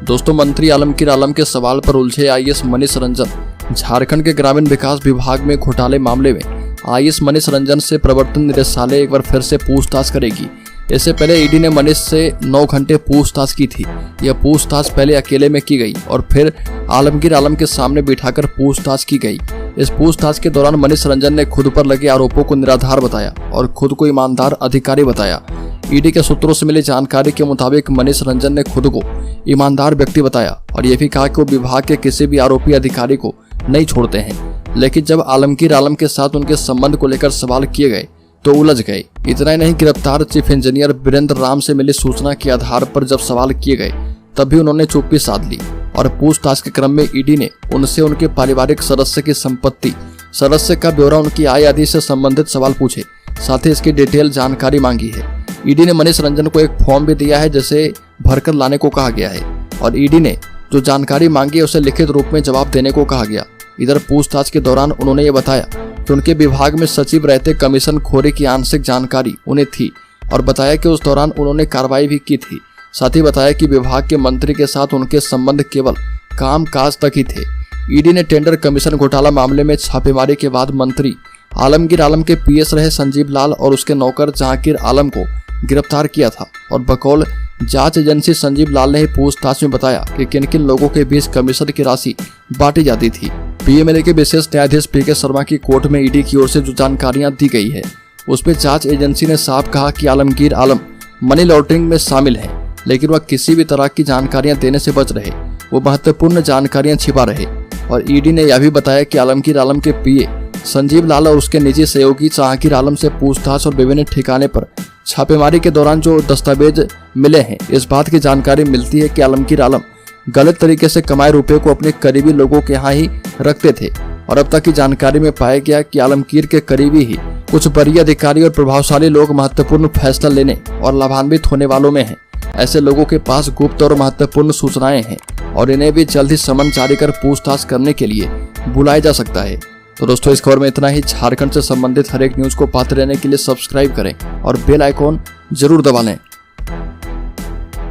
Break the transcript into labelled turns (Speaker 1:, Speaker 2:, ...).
Speaker 1: दोस्तों, मंत्री आलमगीर आलम के सवाल पर उलझे आईएएस मनीष रंजन। झारखंड के ग्रामीण विकास विभाग में घोटाले मामले में आईएएस मनीष रंजन से प्रवर्तन निदेशालय एक बार फिर से पूछताछ करेगी। इससे पहले ईडी ने मनीष से 9 घंटे पूछताछ की थी। यह पूछताछ पहले अकेले में की गई और फिर आलमगीर आलम के सामने बिठाकर पूछताछ की गई। इस पूछताछ के दौरान मनीष रंजन ने खुद पर लगे आरोपों को निराधार बताया और खुद को ईमानदार अधिकारी बताया। ईडी के सूत्रों से मिली जानकारी के मुताबिक मनीष रंजन ने खुद को ईमानदार व्यक्ति बताया और यह भी कहा कि वो विभाग के किसी भी आरोपी अधिकारी को नहीं छोड़ते हैं। लेकिन जब आलमगीर आलम के साथ उनके संबंध को लेकर सवाल किए गए तो उलझ गए। इतना ही नहीं, गिरफ्तार चीफ इंजीनियर वीरेंद्र राम से मिली सूचना के आधार पर जब सवाल किए गए तब भी उन्होंने चुप्पी साध ली और पूछताछ के क्रम में ईडी ने उनसे उनके पारिवारिक सदस्य की संपत्ति, सदस्य का ब्यौरा, उनकी आय आदि से संबंधित सवाल पूछे। साथ ही इसकी डिटेल जानकारी मांगी है। ईडी ने मनीष रंजन को एक फॉर्म भी दिया है जिसे भरकर लाने को कहा गया है और ईडी ने जो जानकारी मांगी है उसे लिखित रूप में जवाब देने को कहा गया। इधर पूछताछ के दौरान उन्होंने ये बताया कि उनके विभाग में सचिव रहते कमीशन खोरी की आंशिक जानकारी उन्हें थी और बताया कि उस दौरान उन्होंने कार्रवाई भी की थी। साथ ही बताया कि विभाग के मंत्री के साथ उनके संबंध केवल काम काज तक ही थे। ईडी ने टेंडर कमीशन घोटाला मामले में छापेमारी के बाद मंत्री आलमगीर आलम के पीएस रहे संजीव लाल और उसके नौकर जहांगीर आलम को गिरफ्तार किया था और बकौल जांच एजेंसी संजीव लाल ने पूछताछ में बताया कि किन किन लोगों के बीच कमीशन की राशि बांटी जाती थी। पीएमएलए के विशेष न्यायाधीश पीके शर्मा की कोर्ट में ईडी की ओर से जो जानकारियां दी गई है उसमें जांच एजेंसी ने साफ कहा कि आलमगीर आलम मनी लॉन्ड्रिंग में शामिल है, लेकिन वह किसी भी तरह की जानकारियां देने से बच रहे। वो महत्वपूर्ण जानकारियां छिपा रहे। और ईडी ने यह भी बताया कि आलमगीर आलम के पीए संजीव लाल और उसके निजी सहयोगी जहांगीर आलम से पूछताछ और विभिन्न ठिकाने पर छापेमारी के दौरान जो दस्तावेज मिले हैं, इस बात की जानकारी मिलती है कि आलमगीर आलम गलत तरीके से कमाए रुपए को अपने करीबी लोगों के यहाँ ही रखते थे। और अब तक की जानकारी में पाया गया कि आलमगीर के करीबी ही कुछ वरीय अधिकारी और प्रभावशाली लोग महत्वपूर्ण फैसला लेने और लाभान्वित होने वालों में हैं। ऐसे लोगों के पास गुप्त और महत्वपूर्ण सूचनाएं हैं और इन्हें भी जल्द ही समन जारी कर पूछताछ करने के लिए बुलाया जा सकता है। तो दोस्तों, इस खबर में इतना ही। झारखंड से संबंधित हर एक न्यूज को पाते रहने के लिए सब्सक्राइब करें और बेल आइकॉन जरूर दबा लें।